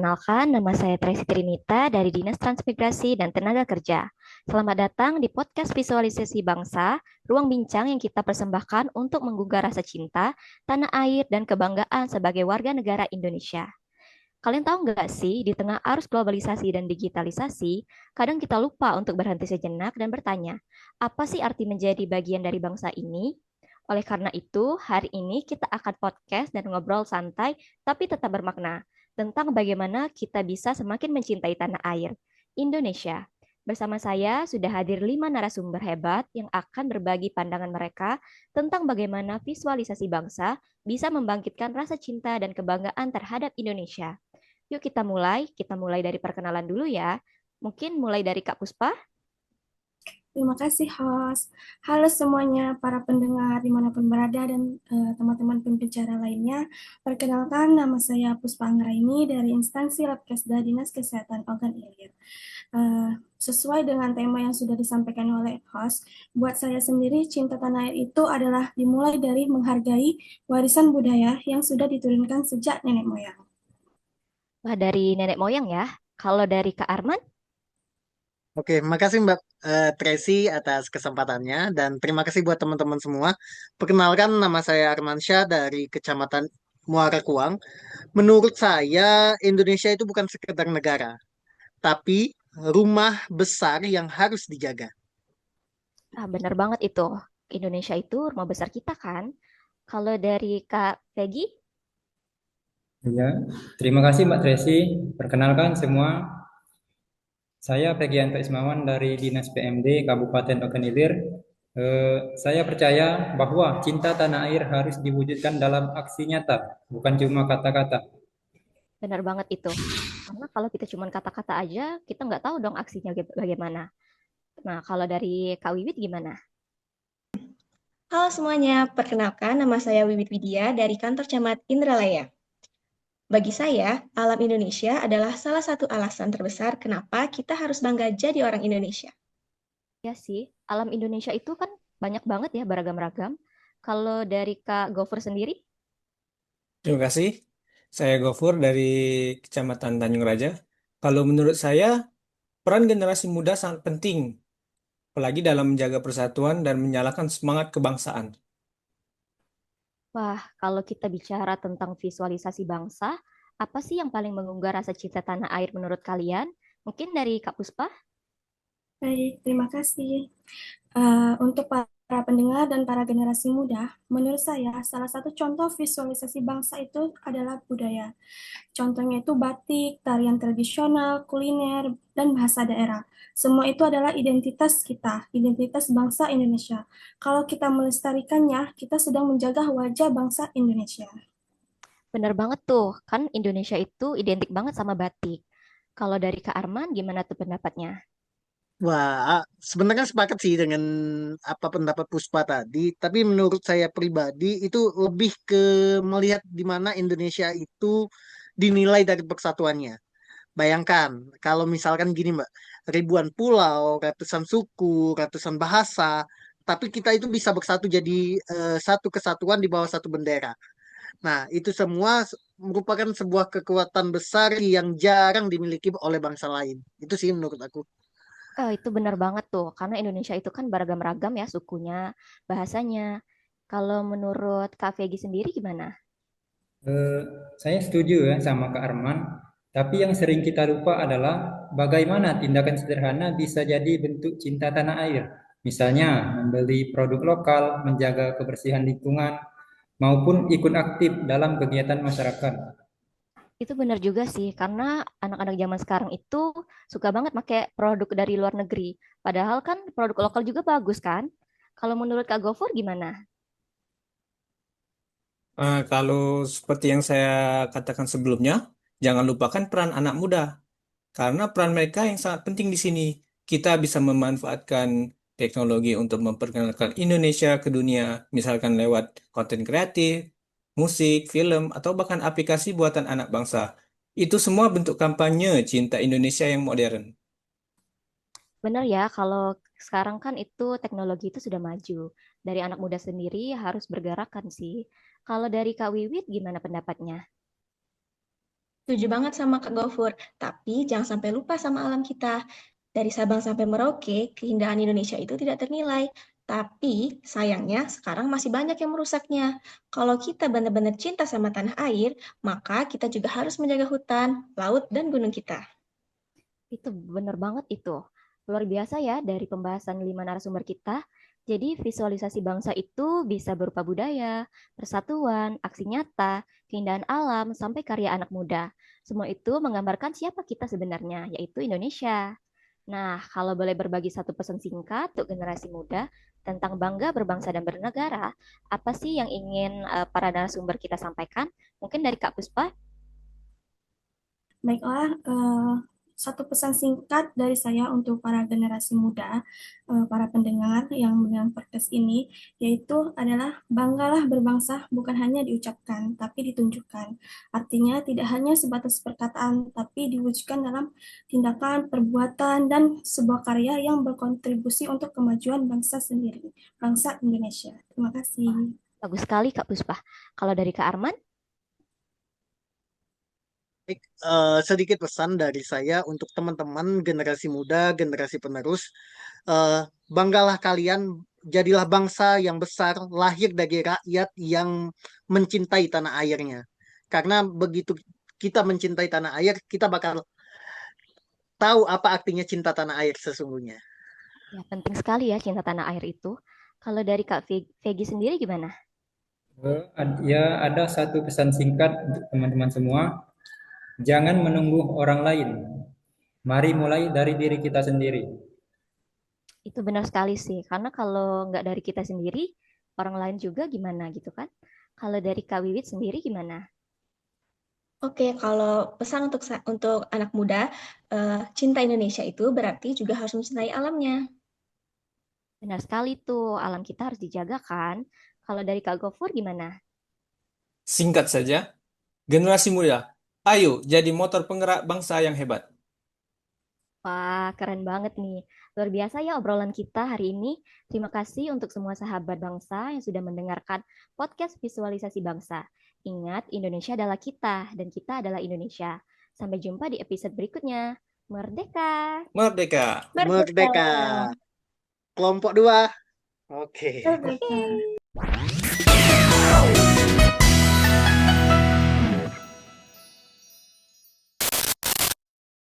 Perkenalkan, nama saya Tracy Trinita dari Dinas Transmigrasi dan Tenaga Kerja. Selamat datang di podcast Visualisasi Bangsa, ruang bincang yang kita persembahkan untuk menggugah rasa cinta, tanah air, dan kebanggaan sebagai warga negara Indonesia. Kalian tahu nggak sih, di tengah arus globalisasi dan digitalisasi, kadang kita lupa untuk berhenti sejenak dan bertanya, apa sih arti menjadi bagian dari bangsa ini? Oleh karena itu, hari ini kita akan podcast dan ngobrol santai tapi tetap bermakna tentang bagaimana kita bisa semakin mencintai tanah air, Indonesia. Bersama saya sudah hadir 5 narasumber hebat yang akan berbagi pandangan mereka tentang bagaimana visualisasi bangsa bisa membangkitkan rasa cinta dan kebanggaan terhadap Indonesia. Yuk kita mulai dari perkenalan dulu ya. Mungkin mulai dari Kak Puspa. Terima kasih, host. Halo semuanya, para pendengar dimanapun berada dan teman-teman pembicara lainnya. Perkenalkan, nama saya Puspa Anggraini dari instansi Labkesda Dinas Kesehatan Ogan Ilir. Sesuai dengan tema yang sudah disampaikan oleh host, buat saya sendiri cinta tanah air itu adalah dimulai dari menghargai warisan budaya yang sudah diturunkan sejak nenek moyang. Wah, dari nenek moyang ya. Kalau dari Kak Arman, Oke, makasih Mbak Tracy atas kesempatannya dan terima kasih buat teman-teman semua. Perkenalkan nama saya Armansyah dari Kecamatan Muara Kuang. Menurut saya Indonesia itu bukan sekedar negara, tapi rumah besar yang harus dijaga. benar banget itu. Indonesia itu rumah besar kita kan. Kalau dari Kak Peggy, Ya, terima kasih Mbak Tracy. Perkenalkan semua, saya Fegianto Ismawan dari Dinas PMD Kabupaten Ogan Ilir. Saya percaya bahwa cinta tanah air harus diwujudkan dalam aksi nyata, bukan cuma kata-kata. benar banget itu. Karena kalau kita cuma kata-kata aja, kita nggak tahu dong aksinya bagaimana. Nah, kalau dari Kak Wiwit gimana? Halo semuanya, perkenalkan nama saya Wiwit Widya dari kantor camat Indralaya. Bagi saya, alam Indonesia adalah salah satu alasan terbesar kenapa kita harus bangga jadi orang Indonesia. Ya sih, alam Indonesia itu kan banyak banget ya, beragam-ragam. Kalau dari Kak Gofur sendiri, Terima kasih. Saya Gofur dari Kecamatan Tanjung Raja. Kalau menurut saya, peran generasi muda sangat penting, apalagi dalam menjaga persatuan dan menyalakan semangat kebangsaan. wah, kalau kita bicara tentang visualisasi bangsa, apa sih yang paling mengunggah rasa cinta tanah air menurut kalian? Mungkin dari Kak Puspa? Baik, terima kasih. Untuk para pendengar dan para generasi muda, menurut saya salah satu contoh visualisasi bangsa itu adalah budaya. Contohnya itu batik, tarian tradisional, kuliner, dan bahasa daerah. Semua itu adalah identitas kita, identitas bangsa Indonesia. Kalau kita melestarikannya, kita sedang menjaga wajah bangsa Indonesia. Bener banget tuh, kan Indonesia itu identik banget sama batik. Kalau dari Kak Arman, gimana tuh pendapatnya? Wah, sebenarnya sepakat sih dengan apa pendapat Puspa tadi, tapi menurut saya pribadi itu lebih ke melihat di mana Indonesia itu dinilai dari persatuannya. Bayangkan kalau misalkan gini Mbak, ribuan pulau, ratusan suku, ratusan bahasa, tapi kita itu bisa bersatu jadi satu kesatuan di bawah satu bendera. Nah, itu semua merupakan sebuah kekuatan besar yang jarang dimiliki oleh bangsa lain. Itu sih menurut aku. Itu benar banget tuh, karena Indonesia itu kan beragam-ragam ya sukunya, bahasanya. Kalau menurut Kak Vegi sendiri gimana? Eh, saya setuju ya sama Kak Arman, tapi yang sering kita lupa adalah bagaimana tindakan sederhana bisa jadi bentuk cinta tanah air. Misalnya, membeli produk lokal, menjaga kebersihan lingkungan, maupun ikut aktif dalam kegiatan masyarakat. Itu benar juga sih, karena anak-anak zaman sekarang itu suka banget pakai produk dari luar negeri. Padahal kan produk lokal juga bagus kan? Kalau menurut Kak Gofur gimana? Kalau seperti yang saya katakan sebelumnya, jangan lupakan peran anak muda, karena peran mereka yang sangat penting di sini. Kita bisa memanfaatkan teknologi untuk memperkenalkan Indonesia ke dunia, misalkan lewat konten kreatif, musik, film, atau bahkan aplikasi buatan anak bangsa. Itu semua bentuk kampanye cinta Indonesia yang modern. Benar ya, kalau sekarang kan itu teknologi itu sudah maju. Dari anak muda sendiri harus bergerak kan sih. Kalau dari Kak Wiwit gimana pendapatnya? Setuju banget sama Kak Gofur, tapi jangan sampai lupa sama alam kita. Dari Sabang sampai Merauke, keindahan Indonesia itu tidak ternilai. Tapi sayangnya sekarang masih banyak yang merusaknya. Kalau kita benar-benar cinta sama tanah air, maka kita juga harus menjaga hutan, laut, dan gunung kita. Itu bener banget itu. Luar biasa ya dari pembahasan 5 narasumber kita. Jadi visualisasi bangsa itu bisa berupa budaya, persatuan, aksi nyata, keindahan alam, sampai karya anak muda. Semua itu menggambarkan siapa kita sebenarnya, yaitu Indonesia. Nah, kalau boleh berbagi satu pesan singkat untuk generasi muda tentang bangga berbangsa dan bernegara, apa sih yang ingin para narasumber kita sampaikan? Mungkin dari Kak Puspa? Baiklah, satu pesan singkat dari saya untuk para generasi muda, para pendengar yang mendengar podcast ini, yaitu adalah banggalah berbangsa bukan hanya diucapkan, tapi ditunjukkan. Artinya tidak hanya sebatas perkataan, tapi diwujudkan dalam tindakan, perbuatan, dan sebuah karya yang berkontribusi untuk kemajuan bangsa sendiri, bangsa Indonesia. Terima kasih. Bagus sekali Kak Puspa. Kalau dari Kak Arman? Baik, sedikit pesan dari saya untuk teman-teman generasi muda, generasi penerus. Banggalah kalian, jadilah bangsa yang besar, lahir dari rakyat yang mencintai tanah airnya. Karena begitu kita mencintai tanah air, kita bakal tahu apa artinya cinta tanah air sesungguhnya. Ya, penting sekali ya cinta tanah air itu. Kalau dari Kak Vegi sendiri gimana? Ya, ada satu pesan singkat untuk teman-teman semua. Jangan menunggu orang lain. Mari mulai dari diri kita sendiri. Itu benar sekali sih, karena kalau nggak dari kita sendiri, orang lain juga gimana gitu kan? Kalau dari Kak Wiwit sendiri gimana? Oke, kalau pesan untuk anak muda, cinta Indonesia itu berarti juga harus mencintai alamnya. Benar sekali tuh, alam kita harus dijaga kan? Kalau dari Kak Gofur gimana? Singkat saja, generasi muda, ayo jadi motor penggerak bangsa yang hebat. Wah, keren banget nih. Luar biasa ya obrolan kita hari ini. Terima kasih untuk semua sahabat bangsa yang sudah mendengarkan podcast visualisasi bangsa. Ingat, Indonesia adalah kita dan kita adalah Indonesia. Sampai jumpa di episode berikutnya. Merdeka! Merdeka! Merdeka. Kelompok 2. Oke. Merdeka. Oke.